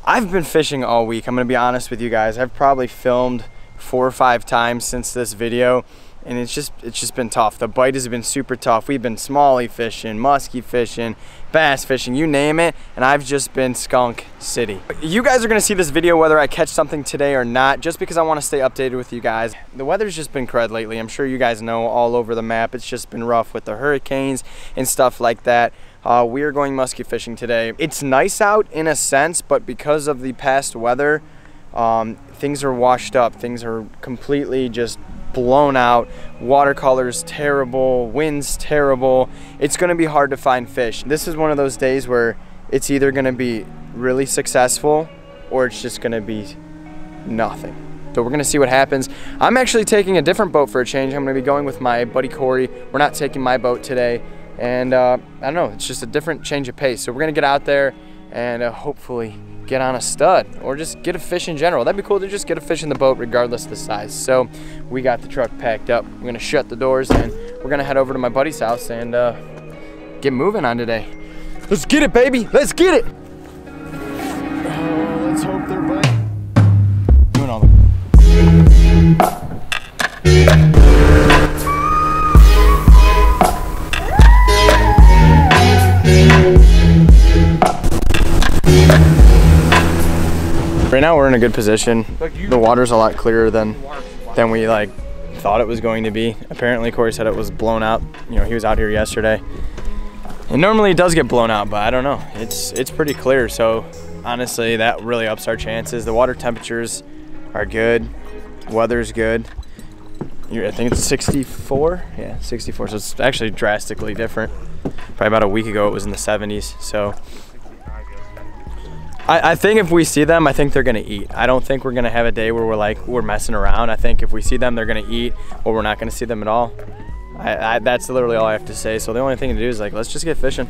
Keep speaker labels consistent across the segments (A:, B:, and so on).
A: I've been fishing all week. I'm gonna be honest with you guys. I've probably filmed 4 or 5 times since this video, and it's just been tough. The bite has been super tough. We've been smallie fishing, musky fishing, bass fishing, you name it, and I've just been skunk city. You guys are gonna see this video whether I catch something today or not, just because I want to stay updated with you guys. The weather's just been crud lately. I'm sure you guys know, all over the map. It's just been rough with the hurricanes and stuff like that. We are going musky fishing today. It's nice out in a sense, but because of the past weather, things are washed up. Things are completely just blown out. Watercolor's terrible, wind's terrible. It's gonna be hard to find fish. This is one of those days where it's either gonna be really successful or it's just gonna be nothing. So we're gonna see what happens. I'm actually taking a different boat for a change. I'm gonna be going with my buddy Corey. We're not taking my boat today. And I don't know, it's just a different change of pace. So we're gonna get out there and hopefully get on a stud or just get a fish in general. That'd be cool to just get a fish in the boat regardless of the size. So we got the truck packed up. We're gonna shut the doors and we're gonna head over to my buddy's house and get moving on today. Let's get it, baby, let's get it. Let's hope they're biting. Doing all the Right now we're in a good position. The water's a lot clearer than we like thought it was going to be. Apparently Corey said it was blown out. You know, he was out here yesterday. And normally it does get blown out, but I don't know. It's pretty clear, so honestly that really ups our chances. The water temperatures are good. Weather's good. I think it's 64. Yeah, 64. So it's actually drastically different. Probably about a week ago it was in the 70s. So I think if we see them, I think they're gonna eat. I don't think we're gonna have a day where we're messing around. I think if we see them, they're gonna eat, or we're not gonna see them at all. That's literally all I have to say. So the only thing to do is let's just get fishing.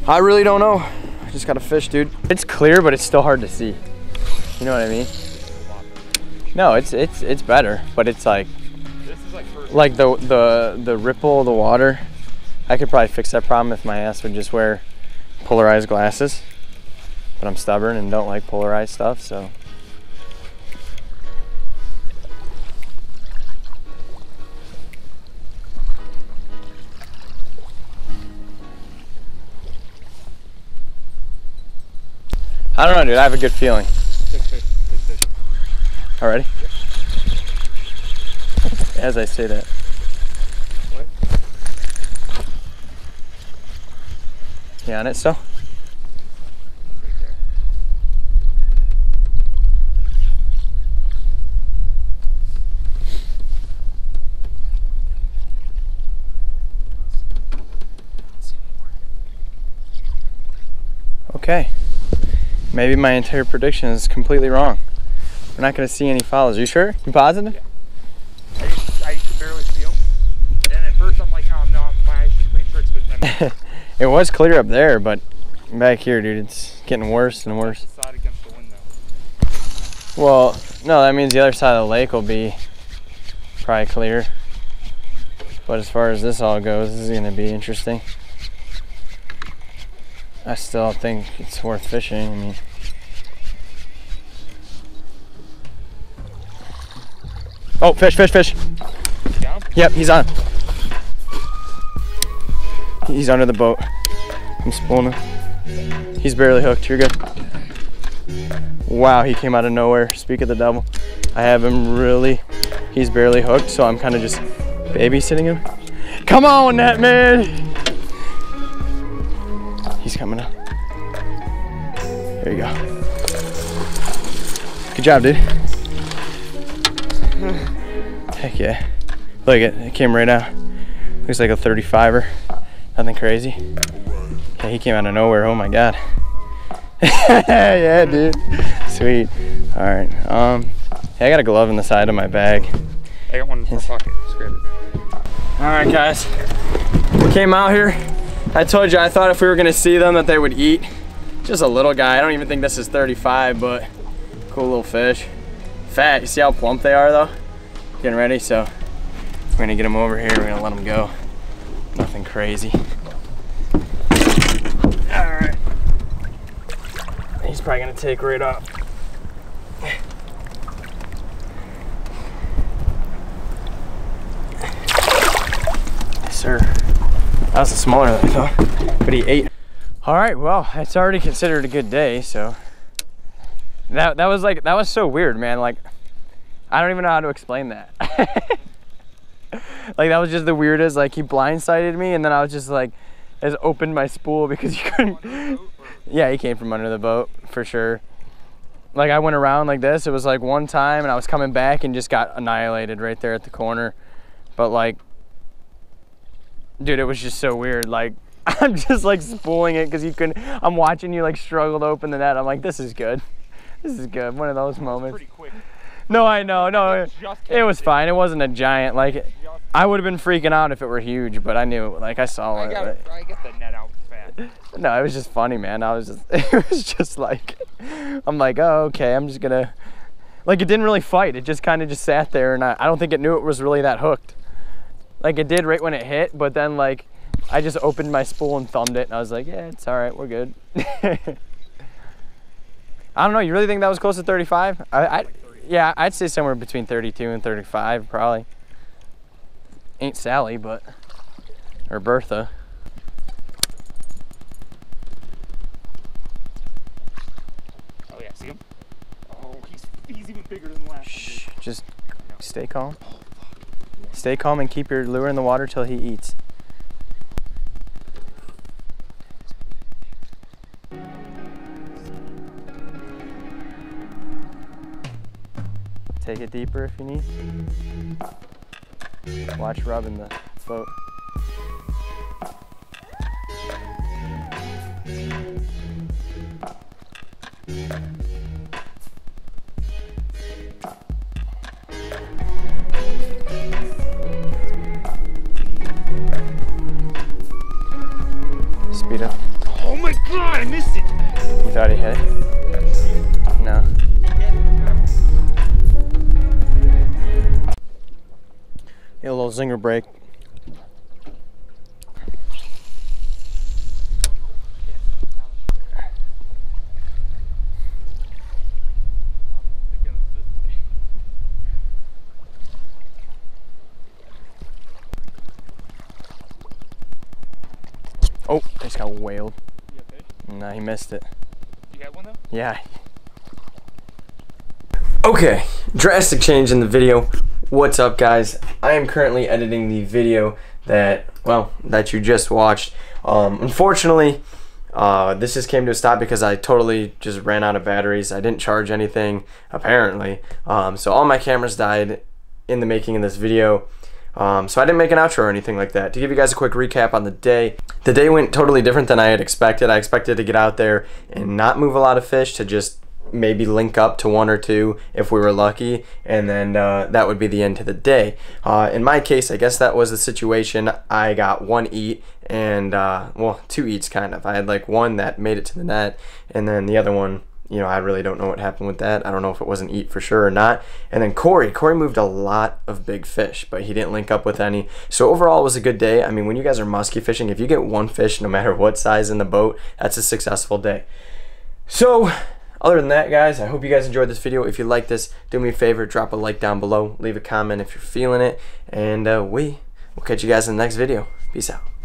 A: I really don't know. I just gotta fish, dude. It's clear, but it's still hard to see. You know what I mean? No, it's better, but it's like the ripple of the water. I could probably fix that problem if my ass would just wear polarized glasses. But I'm stubborn and don't like polarized stuff, so. I don't know, dude, I have a good feeling. Good fish, good fish. Already? Yep. As I say that. What? You on it still? Okay, maybe my entire prediction is completely wrong. We're not going to see any follows. Are you sure? You positive?
B: Yeah. I could barely see them. And at first I'm like, oh no, my eyes are playing tricks with them.
A: It was clear up there, but back here, dude, it's getting worse and worse.
B: Side against the wind, though.
A: Well, no, that means the other side of the lake will be probably clear. But as far as this all goes, this is going to be interesting. I still think it's worth fishing. I mean, oh, fish, fish, fish. Yep, he's on. He's under the boat. I'm spooling him. He's barely hooked. You're good. Wow, he came out of nowhere. Speak of the devil. I have him really. He's barely hooked, so I'm kind of just babysitting him. Come on, that man. He's coming up. There you go. Good job, dude. Heck yeah. Look at it. It came right out. Looks like a 35er. Nothing crazy. Yeah, he came out of nowhere. Oh my god. Yeah, dude. Sweet. All right. Yeah, I got a glove in the side of my bag.
B: I got one in my pocket. Just grab it.
A: All right, guys. We came out here. I told you I thought if we were gonna see them that they would eat. Just a little guy. I don't even think this is 35, but cool little fish. Fat. You see how plump they are though? Getting ready, so we're gonna get them over here. We're gonna let them go. Nothing crazy. All right. He's probably gonna take right up. Yes, sir. That was smaller than I thought, but he ate. All right, well, it's already considered a good day, so that was so weird, man. Like, I don't even know how to explain that. Like, that was just the weirdest. Like, he blindsided me, and then I was just like, I just opened my spool because he couldn't. Yeah, he came from under the boat for sure. Like, I went around like this. It was like one time, and I was coming back and just got annihilated right there at the corner. But like, dude, it was just so weird. Like, I'm just like spooling it because you couldn't. I'm watching you like struggle to open the net. I'm like, this is good. This is good. One of those moments.
B: Pretty quick.
A: No, I know. No, it was fine. It wasn't a giant. Like, I would have been freaking out if it were huge, but I knew. Like, I saw it.
B: I get the net out fast.
A: No, it was just funny, man. I was just. It was just like, I'm like, oh, okay. I'm just gonna. Like, it didn't really fight. It just kind of just sat there, and I don't think it knew it was really that hooked. Like, it did right when it hit, but then like, I just opened my spool and thumbed it, and I was like, yeah, it's all right, we're good. I don't know, you really think that was close to 35? Yeah, I'd say somewhere between 32 and 35, probably. Ain't Sally, but, or Bertha.
B: Oh yeah, see him? Oh, he's even bigger than the last one.
A: Shh, just stay calm. Stay calm and keep your lure in the water till he eats. Take it deeper if you need. Watch rubbing the boat. Speed up.
B: Oh my god, I missed it!
A: You thought he hit it? No. A little zinger break. Oh, just got whaled.
B: You got fish?
A: No, he missed it.
B: You got one though?
A: Yeah. Okay, drastic change in the video. What's up, guys? I am currently editing the video that you just watched. Unfortunately, this just came to a stop because I totally just ran out of batteries. I didn't charge anything, apparently. So all my cameras died in the making of this video. So I didn't make an outro or anything like that. To give you guys a quick recap on the day went totally different than I had expected. I expected to get out there and not move a lot of fish, to just maybe link up to one or two if we were lucky, and then that would be the end to the day. In my case, I guess that was the situation. I got one eat and well, two eats kind of. I had like one that made it to the net, and then the other one, you know, I really don't know what happened with that. I don't know if it was an eat for sure or not. And then Corey moved a lot of big fish, but he didn't link up with any. So overall, it was a good day. I mean, when you guys are musky fishing, if you get one fish, no matter what size in the boat, that's a successful day. So other than that, guys, I hope you guys enjoyed this video. If you like this, do me a favor, drop a like down below, leave a comment if you're feeling it, and we will catch you guys in the next video. Peace out.